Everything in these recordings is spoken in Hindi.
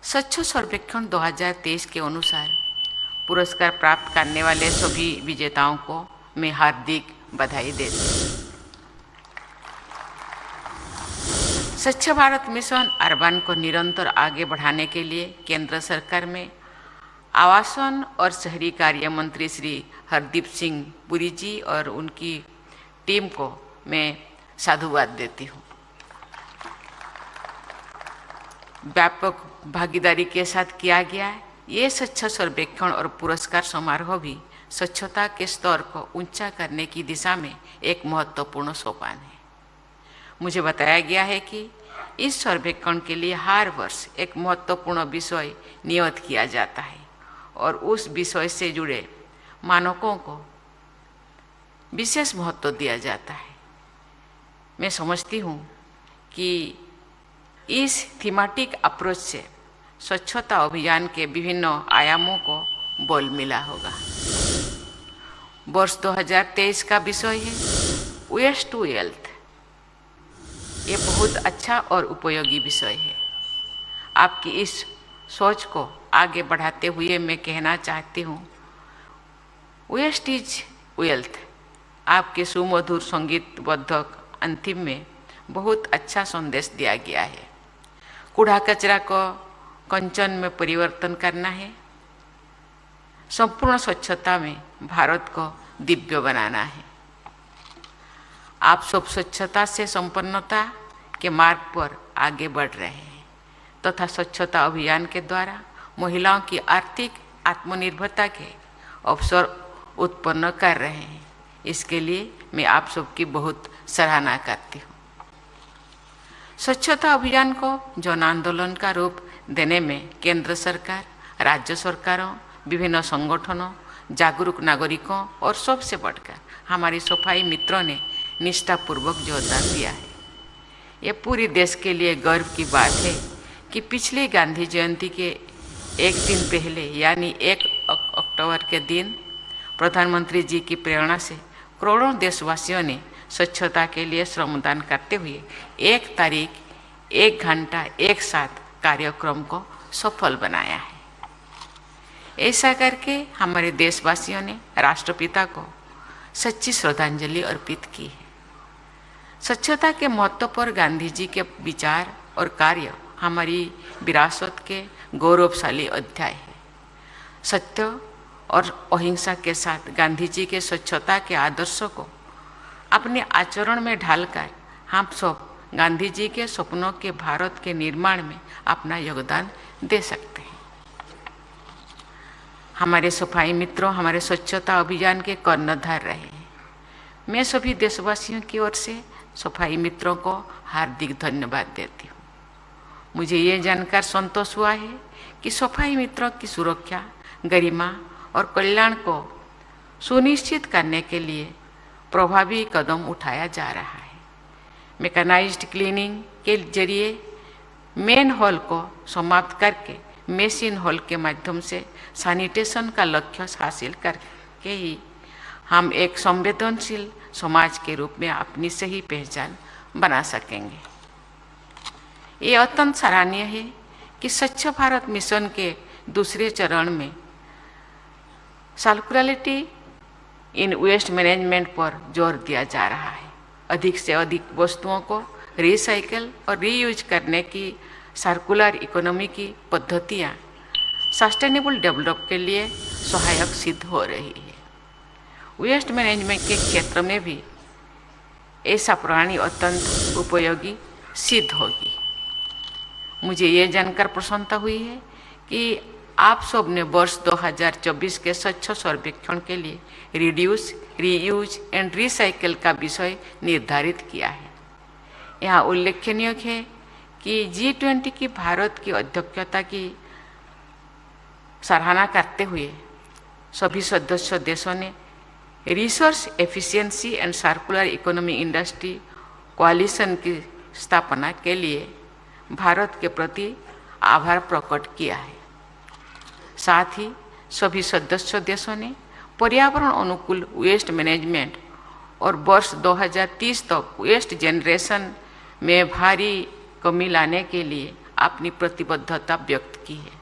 स्वच्छ सर्वेक्षण 2023 के अनुसार पुरस्कार प्राप्त करने वाले सभी विजेताओं को मैं हार्दिक बधाई देती हूँ। स्वच्छ भारत मिशन अर्बन को निरंतर आगे बढ़ाने के लिए केंद्र सरकार में आवासन और शहरी कार्य मंत्री श्री हरदीप सिंह पुरी जी और उनकी टीम को मैं साधुवाद देती हूँ। व्यापक भागीदारी के साथ किया गया है ये स्वच्छ सर्वेक्षण और पुरस्कार समारोह भी स्वच्छता के स्तर को ऊंचा करने की दिशा में एक महत्वपूर्ण सोपान है। मुझे बताया गया है कि इस सर्वेक्षण के लिए हर वर्ष एक महत्वपूर्ण विषय नियत किया जाता है और उस विषय से जुड़े मानकों को विशेष महत्व दिया जाता है। मैं समझती हूँ कि इस थीमेटिक अप्रोच से स्वच्छता अभियान के विभिन्न आयामों को बल मिला होगा। वर्ष 2023 का विषय है वेस्ट टू वेल्थ। ये बहुत अच्छा और उपयोगी विषय है। आपकी इस सोच को आगे बढ़ाते हुए मैं कहना चाहती हूँ वेस्ट इज वेल्थ। आपके सुमधुर संगीतबद्ध अंतिम में बहुत अच्छा संदेश दिया गया है। कूड़ा कचरा को कंचन में परिवर्तन करना है। संपूर्ण स्वच्छता में भारत को दिव्य बनाना है। आप सब स्वच्छता से संपन्नता के मार्ग पर आगे बढ़ रहे हैं तथा स्वच्छता अभियान के द्वारा महिलाओं की आर्थिक आत्मनिर्भरता के अवसर उत्पन्न कर रहे हैं। इसके लिए मैं आप सबकी बहुत सराहना करती हूँ। स्वच्छता अभियान को जन आंदोलन का रूप देने में केंद्र सरकार, राज्य सरकारों, विभिन्न संगठनों, जागरूक नागरिकों और सबसे बढ़कर हमारी सफाई मित्रों ने निष्ठापूर्वक योगदान दिया है। ये पूरे देश के लिए गर्व की बात है कि पिछली गांधी जयंती के एक दिन पहले यानी 1 अक्टूबर के दिन प्रधानमंत्री जी की प्रेरणा से करोड़ों देशवासियों ने स्वच्छता के लिए श्रमदान करते हुए 1 तारीख 1 घंटा एक साथ कार्यक्रम को सफल बनाया है। ऐसा करके हमारे देशवासियों ने राष्ट्रपिता को सच्ची श्रद्धांजलि अर्पित की है। स्वच्छता के महत्व पर गांधी जी के विचार और कार्य हमारी विरासत के गौरवशाली अध्याय है। सत्य और अहिंसा के साथ गांधी जी के स्वच्छता के आदर्शों को अपने आचरण में ढालकर हम सब गांधी जी के सपनों के भारत के निर्माण में अपना योगदान दे सकते हैं। हमारे सफाई मित्रों हमारे स्वच्छता अभियान के कर्णधार रहे हैं। मैं सभी देशवासियों की ओर से सफाई मित्रों को हार्दिक धन्यवाद देती हूँ। मुझे ये जानकर संतोष हुआ है कि सफाई मित्रों की सुरक्षा, गरिमा और कल्याण को सुनिश्चित करने के लिए प्रभावी कदम उठाया जा रहा है। मैकेनाइज्ड क्लीनिंग के जरिए मेन हॉल को समाप्त करके मेशिन हॉल के माध्यम से सैनिटेशन का लक्ष्य हासिल करके ही हम एक संवेदनशील समाज के रूप में अपनी सही पहचान बना सकेंगे। ये अत्यंत सराहनीय है कि स्वच्छ भारत मिशन के दूसरे चरण में सर्कुलरिटी इन वेस्ट मैनेजमेंट पर जोर दिया जा रहा है। अधिक से अधिक वस्तुओं को रिसाइकल और रीयूज करने की सर्कुलर इकोनॉमी की पद्धतियाँ सस्टेनेबल डेवलप के लिए सहायक सिद्ध हो रही है। वेस्ट मैनेजमेंट के क्षेत्र में भी ऐसा प्रणाली अत्यंत उपयोगी सिद्ध होगी। मुझे ये जानकर प्रसन्नता हुई है कि आप सब ने वर्ष 2024 के स्वच्छ सर्वेक्षण के लिए रिड्यूस, रीयूज एंड रिसाइकल का विषय निर्धारित किया है। यहाँ उल्लेखनीय है कि G20 की भारत की अध्यक्षता की सराहना करते हुए सभी सदस्य देशों ने resource efficiency and circular economy industry कोalition की स्थापना के लिए भारत के प्रति आभार प्रकट किया है। साथ ही सभी सदस्य देशों ने पर्यावरण अनुकूल वेस्ट मैनेजमेंट और वर्ष 2030 तक वेस्ट जनरेशन में भारी कमी लाने के लिए अपनी प्रतिबद्धता व्यक्त की है।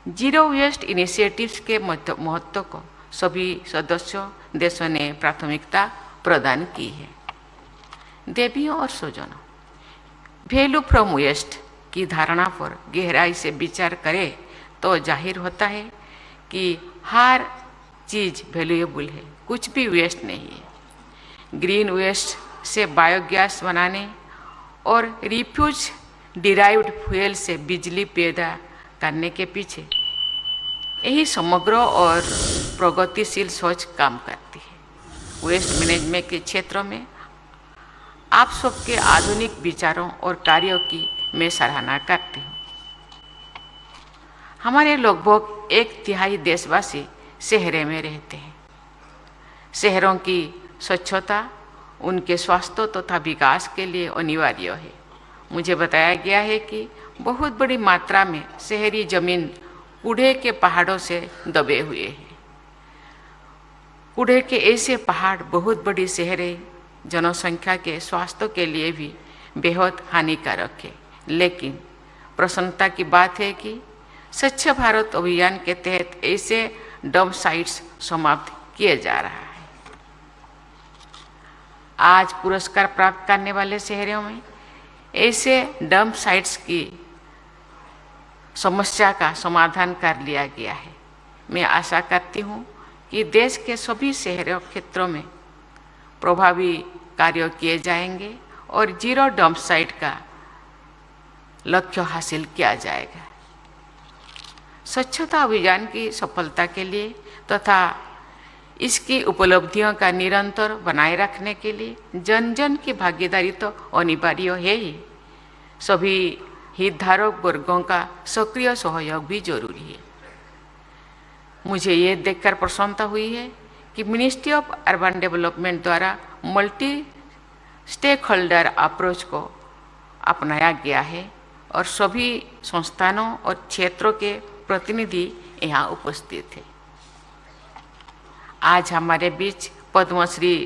जीरो वेस्ट इनिशिएटिव्स के महत्व को सभी सदस्यों देशों ने प्राथमिकता प्रदान की है। देवियों और स्वजनों, वैल्यू फ्रॉम वेस्ट की धारणा पर गहराई से विचार करें तो जाहिर होता है कि हर चीज़ वैल्यूएबल है, कुछ भी वेस्ट नहीं है। ग्रीन वेस्ट से बायोगैस बनाने और रिफ्यूज डिराइव्ड फ्यूल से बिजली पैदा करने के पीछे यही समग्र और प्रगतिशील सोच काम करती है। वेस्ट मैनेजमेंट के क्षेत्र में आप सबके आधुनिक विचारों और कार्यों की मैं सराहना करती हूँ। हमारे लगभग 1/3 देशवासी शहरों में रहते हैं। शहरों की स्वच्छता उनके स्वास्थ्य तथा विकास के लिए अनिवार्य है। मुझे बताया गया है कि बहुत बड़ी मात्रा में शहरी जमीन कूड़े के पहाड़ों से दबे हुए हैं। कूड़े के ऐसे पहाड़ बहुत बड़ी शहरी जनसंख्या के स्वास्थ्य के लिए भी बेहद हानिकारक है। लेकिन प्रसन्नता की बात है कि स्वच्छ भारत अभियान के तहत ऐसे डंप साइट्स समाप्त किए जा रहा है। आज पुरस्कार प्राप्त करने वाले शहरों में ऐसे डंप साइट्स की समस्या का समाधान कर लिया गया है। मैं आशा करती हूँ कि देश के सभी शहरों क्षेत्रों में प्रभावी कार्य किए जाएंगे और जीरो डंप साइट का लक्ष्य हासिल किया जाएगा। स्वच्छता अभियान की सफलता के लिए तथा इसकी उपलब्धियों का निरंतर बनाए रखने के लिए जन जन की भागीदारी तो अनिवार्य है ही, सभी हितधारक वर्गों का सक्रिय सहयोग भी जरूरी है। मुझे ये देखकर प्रसन्नता हुई है कि मिनिस्ट्री ऑफ अर्बन डेवलपमेंट द्वारा मल्टी स्टेक होल्डर अप्रोच को अपनाया गया है और सभी संस्थानों और क्षेत्रों के प्रतिनिधि यहाँ उपस्थित हैं। आज हमारे बीच पद्मश्री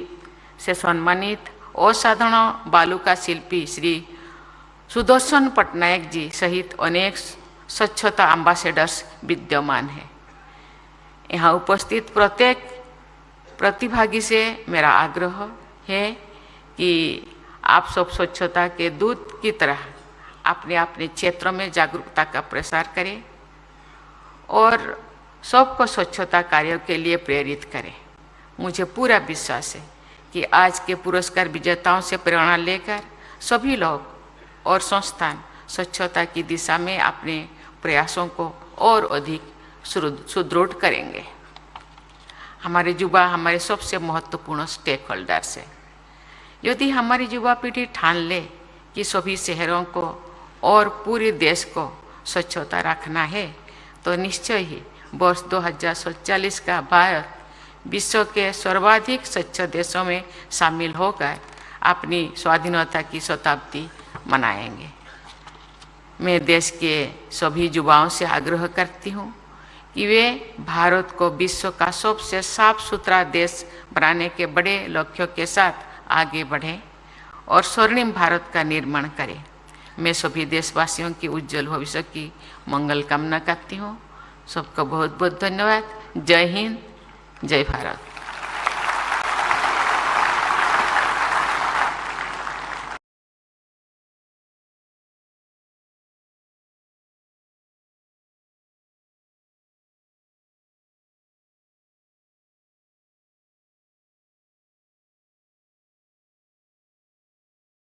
से सम्मानित असाधारण बालुका शिल्पी श्री सुदर्शन पटनायक जी सहित अनेक स्वच्छता एम्बेसडर्स विद्यमान हैं। यहाँ उपस्थित प्रत्येक प्रतिभागी से मेरा आग्रह है कि आप सब स्वच्छता के दूत की तरह अपने अपने क्षेत्रों में जागरूकता का प्रसार करें और सबको स्वच्छता कार्यों के लिए प्रेरित करें। मुझे पूरा विश्वास है कि आज के पुरस्कार विजेताओं से प्रेरणा लेकर सभी लोग और संस्थान स्वच्छता की दिशा में अपने प्रयासों को और अधिक सुदृढ़ करेंगे। हमारे युवा हमारे सबसे महत्वपूर्ण स्टेक होल्डर्स है। यदि हमारी युवा पीढ़ी ठान ले कि सभी शहरों को और पूरे देश को स्वच्छता रखना है तो निश्चय ही वर्ष 2047 का भारत विश्व के सर्वाधिक स्वच्छ देशों में शामिल होकर अपनी स्वाधीनता की शताब्दी मनाएंगे। मैं देश के सभी युवाओं से आग्रह करती हूँ कि वे भारत को विश्व का सबसे साफ सुथरा देश बनाने के बड़े लक्ष्यों के साथ आगे बढ़ें और स्वर्णिम भारत का निर्माण करें। मैं सभी देशवासियों की उज्जवल भविष्य की मंगल कामना करती हूँ। सबको बहुत बहुत धन्यवाद। जय हिंद, जय भारत।